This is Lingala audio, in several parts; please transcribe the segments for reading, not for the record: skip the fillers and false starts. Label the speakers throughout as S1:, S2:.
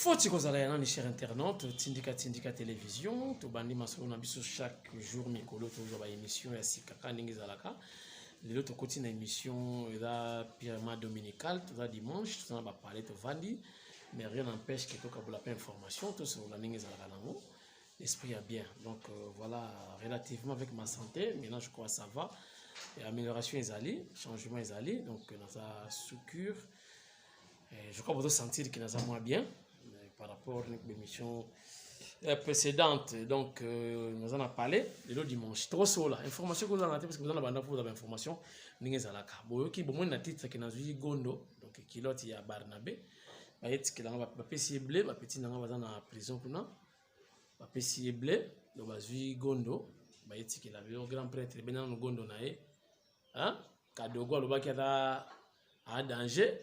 S1: Faut que vous allez chers internautes, Tindika Télévision, tout bandi masolo na biso chaque jour mikolo toujours ba émission ya sikaka ndenge zalaka. Lelo to continue émission la pyramide dominicale, tout ça dimanche, tout ça va parler de vandi, mais rien n'empêche que to ka la information, tout ça la ndenge zalaka nango. L'esprit est bien. Donc voilà, relativement avec ma santé, maintenant je crois que ça va. Et amélioration est allée, changement est allé, donc dans sa sous-cure. Je crois que vous sentir que nous sommes moins bien par rapport à l'émission précédente. Donc, nous en avons parlé le dimanche. Trop chaud là. Information que vous en avez parce que vous en avez information. Vous avez bon, qui bon, un titre qui n'a pas Gondo, donc qui l'autre il y a Barnabé. Bah, il y a petit blé, bah petit n'a pas dans la prison pour nous. Bah petit blé, donc bah Gondo, bah il y a le grand prêtre, ben dans le Gondo nae, hein? Kadogo le bas qui a danger.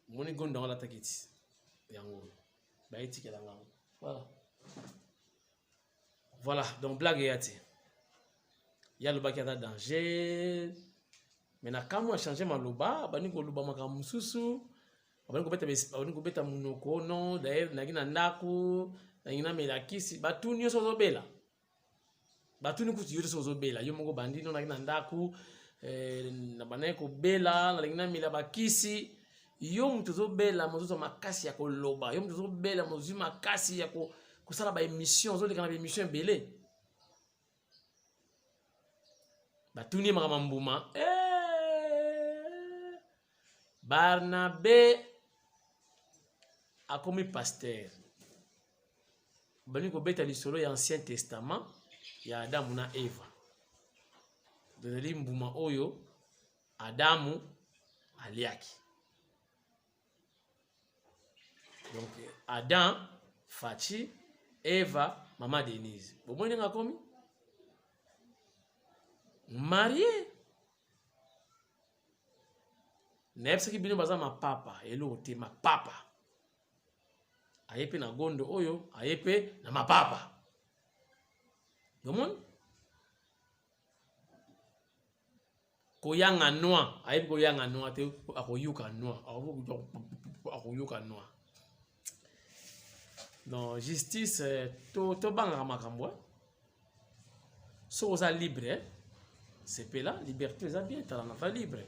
S1: Moni Gondo dans la takiti. Voilà, donc blague yate. Il y a le bas qui a danger. Mais quand moi changé ma loba, bani ko loba maka mususu. Bani ko beta munoko non, d'ailleurs nagina ndako, nagina melakisi, batu nyo sozo bela. Batu ni kuti yuri sozo bela. Yo moko bandi no nagina ndako, na bana ko bela, nagina mila bakisi. Yo mtuzo bela mozo makasi ya koloba yo mtuzo bela mozo makasi ya kusala ba émission zo lekana ba émission belé batuni makama mbuma Barnabé a commis pasteur bani ko beta lisolo ya Ancien Testament ya Adamu na Eva dozeli mbuma oyo Adamu aliaki. Donc Adam, Fachi, Eva, Maman Denise. Vous voyez nga komi? Marié. Nepsa ki bino baza ma papa, elo te ma papa. Ayepe na gondo oyo, ayepe na ma papa. Domon? Koyanga noa, ayepe koyanga noa te akoyuka noa, akoyuka noa. Non, justice, to banga makambo. So osa libre, c'est là, liberté ça bien, t'as la libre.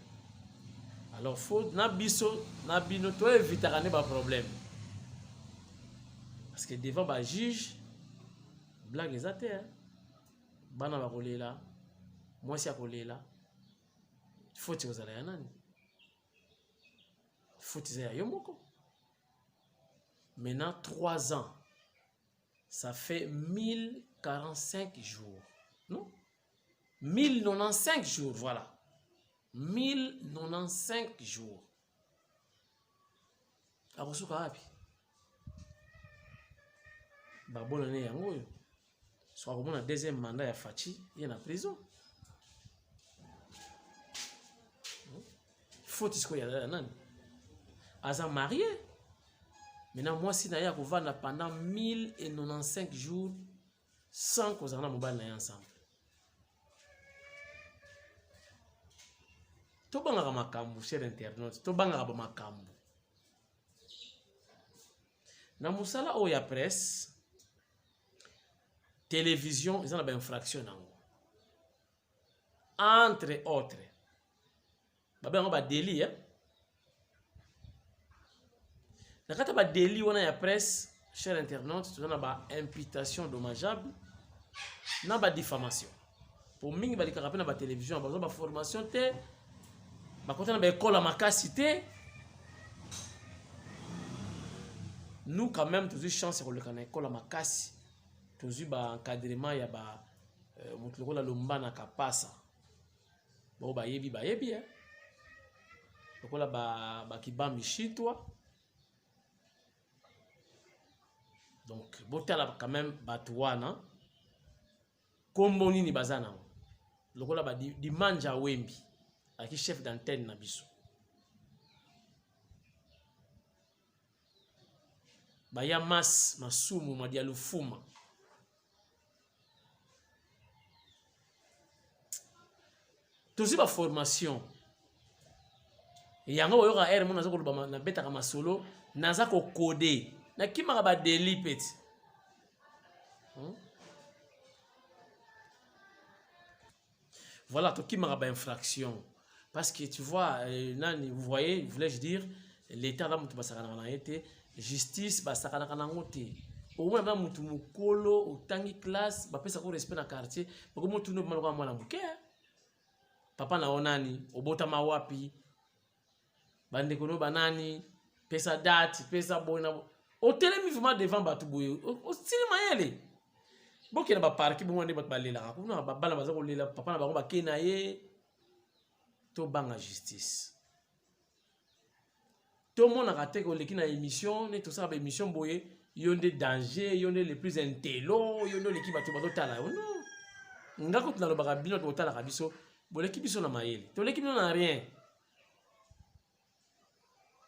S1: Alors faut na biso, na bino to éviter ane ba problème. Parce que devant ba juge, blague les athées, bana ba kolela, moi si akolela. Faut que vous allez nani. Faut que vous allez yomoko. Maintenant, 3 ans, ça fait 1045 jours. Non? 1095 jours, voilà. 1095 jours. Akosuka wapi? Babona ne yango yo. Soit comme on deuxième mandat ya Fachi, il est en prison. Faut que tu sois nani. Asa marié. Maintenant, moi, si je vais pendant 1095 jours sans que nous ayons ensemble. To banga makambu, cher internaute, to banga makambu. Na musala o ya presse, télévision, ils ont une infraction. Entre autres, il y a un délit. Nakata ba délit wana ya presse, cher internaute, tu as une imputation dommageable, na ba diffamation. Pour mingi ba likaka na ba télévision, ba ba formation te, ba kota na ba école à makasi te. Nous quand même tous chance ko le kana école à makasi. Tous ba encadrement ya ba mutlo la lomba na kapasa. Ba yebi hein. Lokola ba kibambi chitwa. Donc, botala quand même batouana. Kombo nini bazana. Lokola ba di manja wembi. Aki chef d'antenne na biso. Ba ya masumu madialu fuma. Tozi ba formation. yango oyoka air mon naza koloba na betaka masolo naza ko code na kimaka ba délit peti voilà to kimaka ba infraction parce que tu vois nani vous voyez voulais-je dire l'état là mutu basakana na été justice basakana na ngote au moins na mutu mukolo otangi classe ba pesa ko respect na quartier bako mutu no maloko mwana muke papa na onani obota mawapi bande kono banani pesa date pesa bona au telemi vraiment devant batu boye au cinéma yele boke na ba parki bo ngone bat balela ko na ba bala baza ko lela papa na bango ba kena ye to banga justice to mona raté ko leki na émission ne to ça ba émission boye yonde danger yonde le plus intello yonde leki batu bato tala non ngako tuna lo ba bino to tala kabiso bo leki biso na mayele to leki bino na rien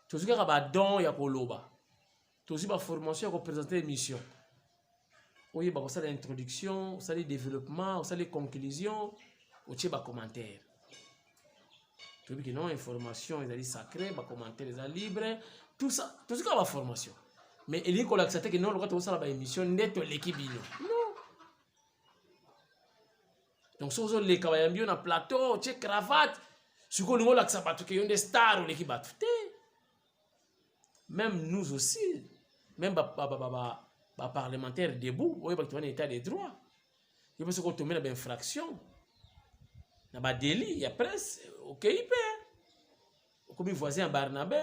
S1: to zuka ba don ya koloba to zuba formation ya ko présenter émission oye ba ko ça l'introduction ça le développement ça les conclusions o tche ba commentaire to bi que non information ils ali sacré ba commentaire les libre tout ça to zuka ba formation mais il y a ko l'accepter que non le to ça ba émission neto l'équipe bino non donc so zo le kabayambio na plateau tche cravate suko ngo l'accepter que yonde star ou l'équipe batu même nous aussi même parlementaire debout oui parce que état des droits il peut se retrouver dans infraction na ba délit ya presse OK IP comme voisin Barnabé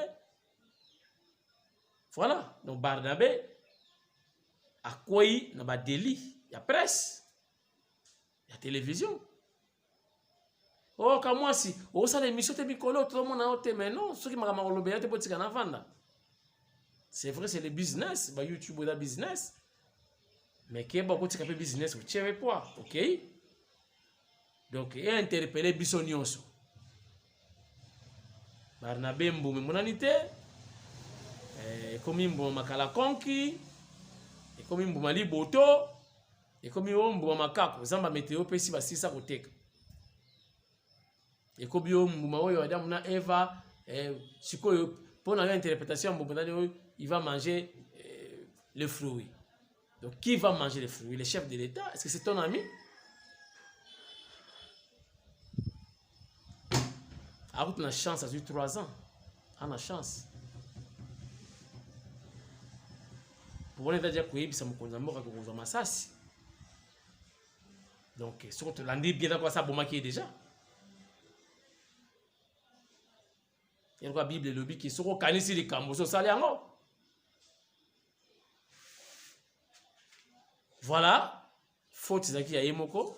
S1: voilà donc Barnabé a quoi na ba délit ya presse ya télévision oh comme moi si oh ça l'émission te bikolo tout le monde a oté mais non ceux qui m'a malobé te potika na vanda. C'est vrai, c'est le business, bah YouTube est business. Mais qui est beaucoup de business ou tiens quoi, ok? Donc, il a interpellé Bissonioso. Barnabé Mboumé monanité, comme Mboumé Makala Konki, et comme Mboumé Liboto, et comme Mboumé Makako, Zamba météo pesi ba sisa koteka. Et comme Mboumé Oyo Adam na Eva, sikoyo pour une interprétation Mboumé il va manger le fruit. Donc, qui va manger les fruits? Le chef de l'État? Est-ce que c'est ton ami? On a chance, ça a eu 3 ans. On a chance. Pour on dire que ça me condamne à Massassi. Donc, si on te l'a dit bien d'accord, ça bon qui est déjà. Il y a la Bible et le Bible qui sont au canis les cambos, ça les en voilà, faute zaki ya yemoko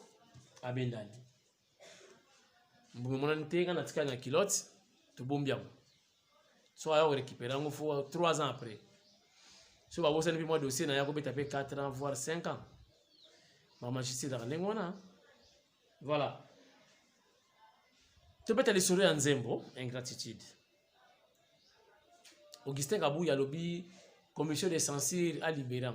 S1: abendani. Mbumi mona ntenga na tika na kilote to bombiam. So ayo récupérer ngo faut 3 ans après. So ba bosa ni moi dossier na yako beta pe 4 ans voire 5 ans. Mama justice da ngona. Voilà. To beta les sourire en zembo, ingratitude. Augustin Kabou ya lobby commission de censure à libérer.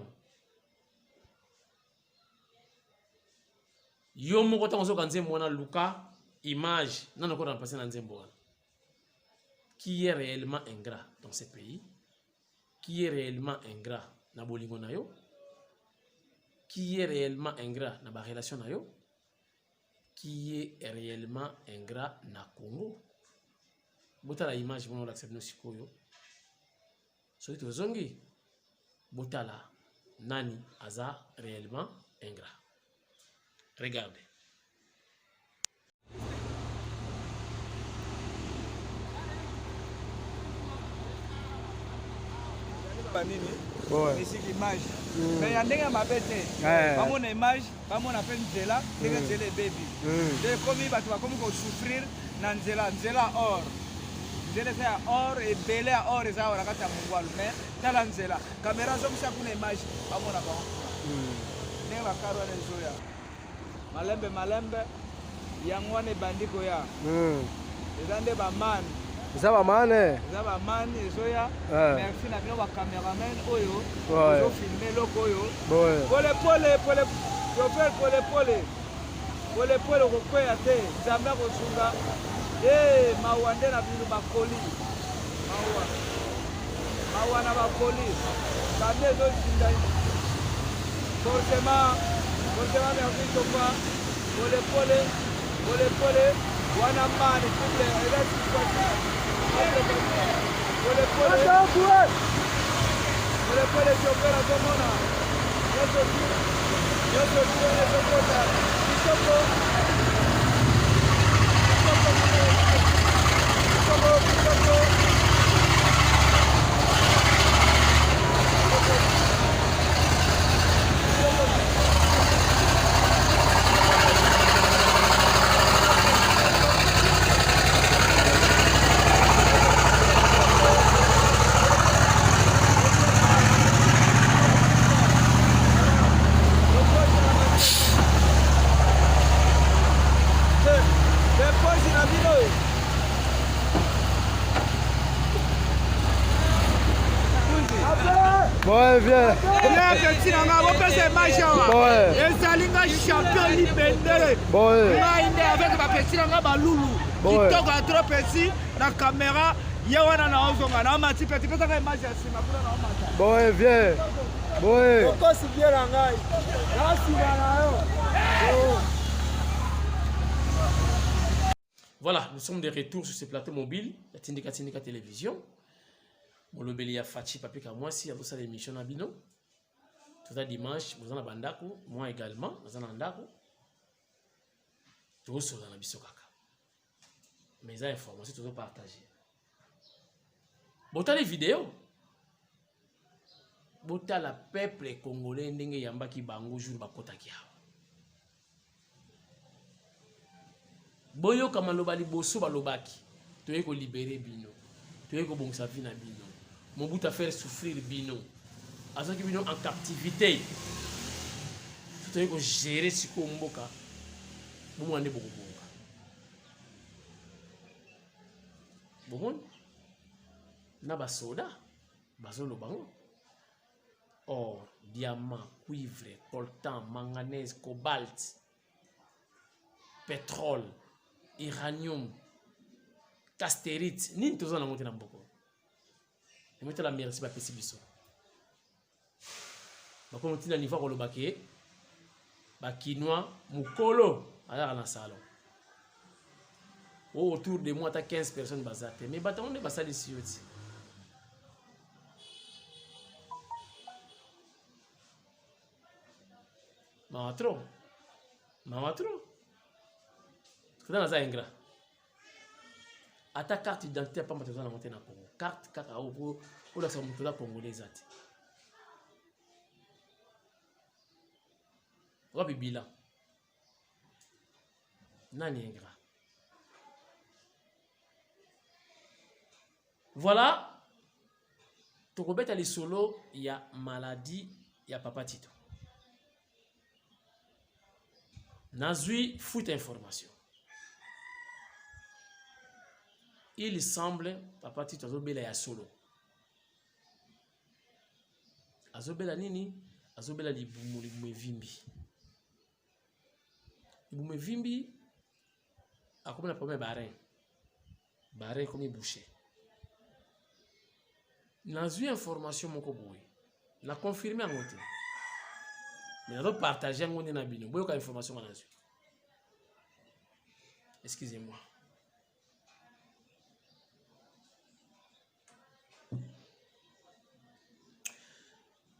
S1: Yo moko tango kanze mona Luka image non encore remplacé dans Nzembo qui est réellement ingrat dans ce pays, qui est réellement ingrat na bolingo na yo, qui est réellement ingrat na ba relation na yo, qui est réellement ingrat na Congo. Bota la image mono l'accepte no sikoyo so to zongi bota la nani aza réellement ingrat. Regardez.
S2: Ici l'image. Mais il y a des gens qui m'appellent. Pas mon image, pas mon appel Nzela, c'est que c'est les baby. Dès comme il va souffrir, Nzela or. Nzela c'est or et belé or et ça or à kata mungwalu. Mais tala Nzela. Caméra zoom ça pour l'image, pas mon appel. N'est pas caro à l'enzoya. Malembe yangwane bandiko ya ezande ba man
S3: zaba mane
S2: ezoya merci na bino ba cameraman oyo zo filmer loko oyo pole ko kwea te zambe ko sunga mawande na bino ba koli mawa na bapolisi bande ezozinda forcément merci tofa polepole wana mane couple elesi polepole chopera tomona yosokota kitoko
S3: Ouais, viens.
S2: ezalinga champion libendele ngai nde avec bapesi nanga balulu kitoko ya trop pesi na caméra ye wana naozonga na mati peti pesaka image ya nsima kuna na omata
S3: Boy, viens. Boy.
S2: okosi bie na ngai nasima na yo.
S1: Voilà, nous sommes de retour sur ce plateau mobile, la Tindika Télévision. Molobeli ya Fachi Papi Kamwasi, à ça l'émission Nabino. Tout à dimanche, vous en avez bandako, moi également, vous en avez bandako. Tout sur la Nabiso Kaka. Mes informations, tout partager. Bota les vidéos. Bota la peuple congolais ndenge yamba ki bango jour bakota kia. Boyo kamaloba liboso balobaki. Toye ko libérer bino. Toye ko bongisa vie na bino. Mobutu a fait souffrir bino. Azo ki bino en captivité. Toye ko gérer siko mboka. Bomo ande boko bonga. Bomon na basoda bazolo bango. Or, diamant, cuivre, coltan, manganèse, cobalt, pétrole, uranium, castérite, ni tozo na monte na mboko. Et moi la merci ba pesi biso. Ba ko monte na niveau ko lobake ba kinois mukolo ala na salon. Autour de moi, tu as 15 personnes bazate. Mais on est basé ici aussi. Mamatro. C'est dans la ingrat. À ta carte d'identité, pas besoin de monter dans le Congo. Carte ou la somme de la congolaise. Rabi bilan. Nani ingrat. Voilà, Tokobet à solo, il y a maladie, il y a papa Tito. Nazui fout information. Il semble, papa Tito, Azobela ya solo. Azobela nini? Azobela libume vimbi. Libume vimbi, a comme la première barre. Barre comme bouché. Nazui information moko boy. Na confirmé en côté. Mais na partager en na bino. Boyo ka information na nazui. Excusez-moi.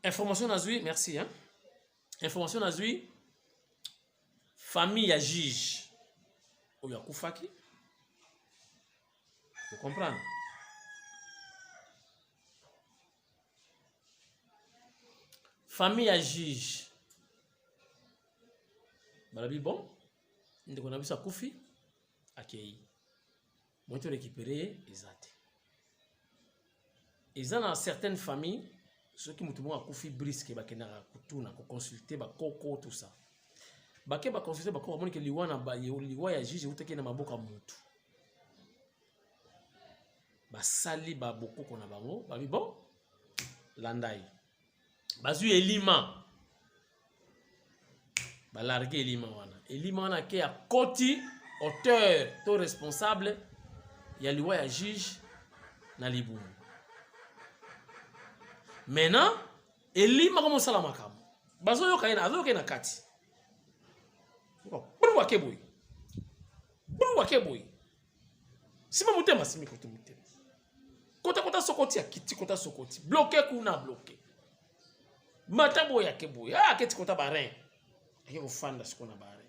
S1: Information nazui, merci hein. Information nazui. Famille à juge. Oya kufaki. Vous comprenez? Famille à juge. Balabi bon. Ndeko na biso kufi akei. Moi to récupérer ezate. Ils ont dans certaines familles ceux qui mutumo akufi brisque bakena kutuna ko consulter ba koko tout ça. Bake ba consulter ba ko moni ke liwa na ba liwa ya juge uteke na maboka mutu. Ba sali ba bokoko na bango, babi bon. Landai. Bazu Elima. Balargue Elima wana. Elima wana ke a koti auteur, to responsable. Ya liwa ya juge. na libumu. Maintenant, elima comme ça la makam. Bazo yo kaina, azo yo kaina kati. Bulu wakeboy. Bulu wakeboy. Sima mutema simi kote mutema. Kota sokoti ya kiti kota sokoti. Bloqué kuna bloqué. Matabo ya keboy. Ah keti kota barin. Ake kufanda sikona barin.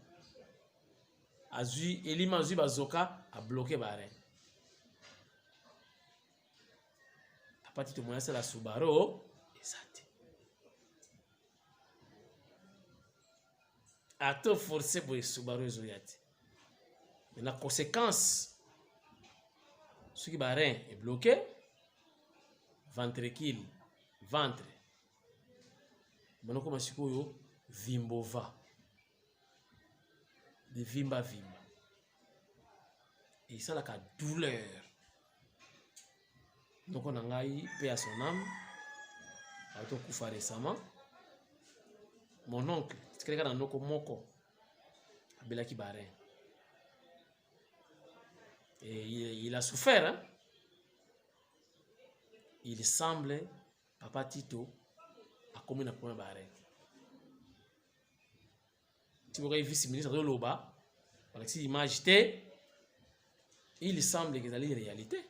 S1: Azui elima azui bazoka a bloqué barin. Tapati to moyasa la Subaru ezate. Ato forcé boy Subaru ezoyati. Mais la conséquence ce qui barin est bloqué, ventricule, ventre. Maintenant comme sikoyo vimbova. De vimba. Et ça la douleur. Donc on a eu paix à son âme. A to kufa récemment. Mon oncle, c'est quelqu'un dans noko moko. Abelaki barin. Et il a souffert. Hein? Il semble, Papa Tito, a commis un point barré. Si vous avez vu ce ministre de l'Oba, avec cette image, il semble que c'est une réalité.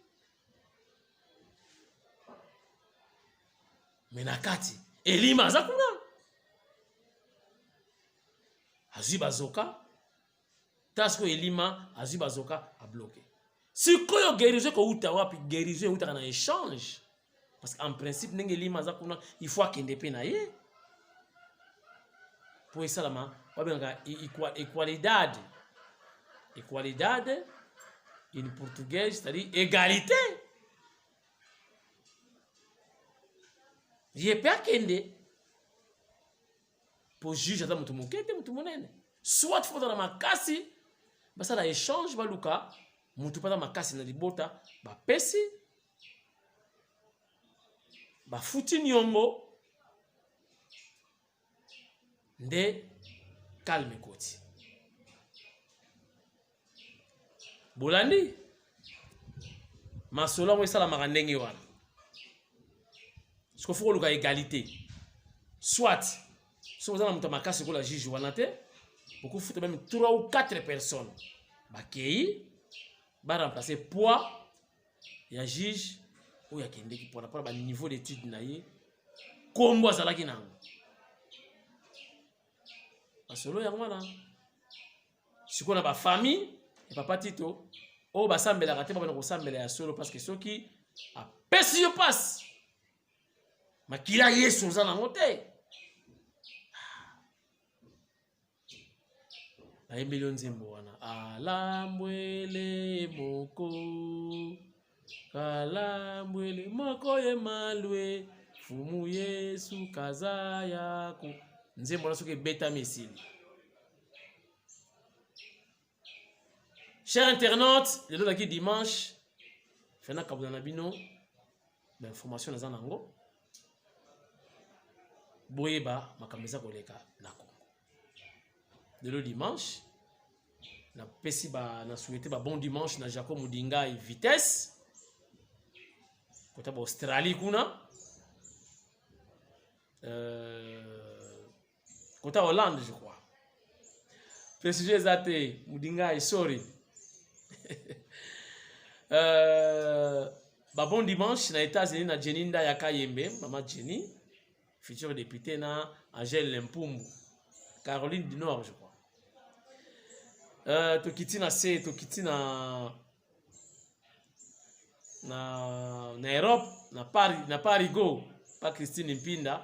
S1: Mais Nakati, Elima Zakuna, Azubazoka, Tasko Elima, Azubazoka a bloqué. Si vous avez guéri, vous avez un échange. Parce qu'en principe, il faut qu'il y ait des pour ça, igualdade. Igualdade, en portugais, c'est-à-dire égalité. Je ne peux pas qu'il pour juger ça, soit il faut dans ma casse, ça la échange, baluka. Mutu pata makasi na libota ba pesi ba futi nyongo nde calme koti bolandi masolo mo sala makandenge wana ce qu'il faut luka égalité soit si vous avez mutu makasi ko la juge wana te beaucoup futa même 3 ou 4 personnes ba kei va remplacer poids et un juge ou ya kende qui pour rapport à niveau d'étude naie kombo azalaki nango asolo ya ngwana sikona ba famille et Papa Tito o ba sambela kate ba ko sambela ya solo parce que soki a pesi yo passe makila yesu za nango te na million nzembo wana alambwele moko kalambwele moko ye malwe fumu yesu kaza yako nzembo na soki beta misili. Chers internautes, le jour qui dimanche fena kabuna bino l'information na zanango boyeba makameza koleka na Congo. Le dimanche na pesi ba na souhaité ba bon dimanche na Jacob Mudinga et vitesse kota ba Australie kuna kota Hollande je crois. Précisé zate Mudinga et sorry. Ba bon dimanche na États-Unis na Jeninda Yakayembe mama Jenny future députée na Angèle Lempumbu Caroline du Nord je crois. Tokiti na se tokiti na Europe na Parigo pas Christine Mpinda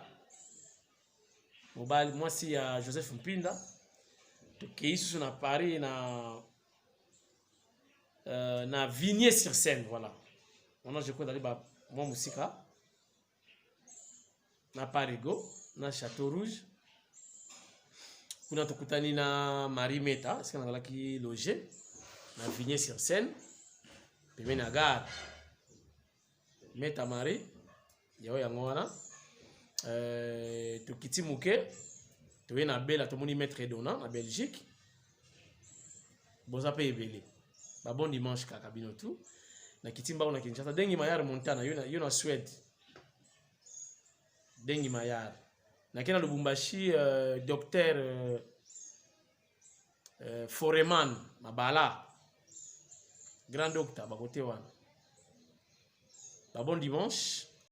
S1: mobile moi si ya Joseph Mpinda tokei sous na Paris na Vigny-sur-Seine voilà on je crois d'aller ba moi musika na Parigo na Château Rouge. Kuna tukutani na Marie Meta, est-ce qu'on a qui logé na Vigny-sur-Seine, pembeni na gare. Meta Marie, yao yango wana. Tukiti muke, tuwe na Bela tomoni Maître Edona na Belgique. Boza pe ebele. Ba bon dimanche kaka bino tout. na kitimba na Kinshasa Dengi Mayar Montana yo na Suède Dengi Mayar na kena Lubumbashi docteur Foreman Mabala grand docteur ba côté wana ba bon dimanche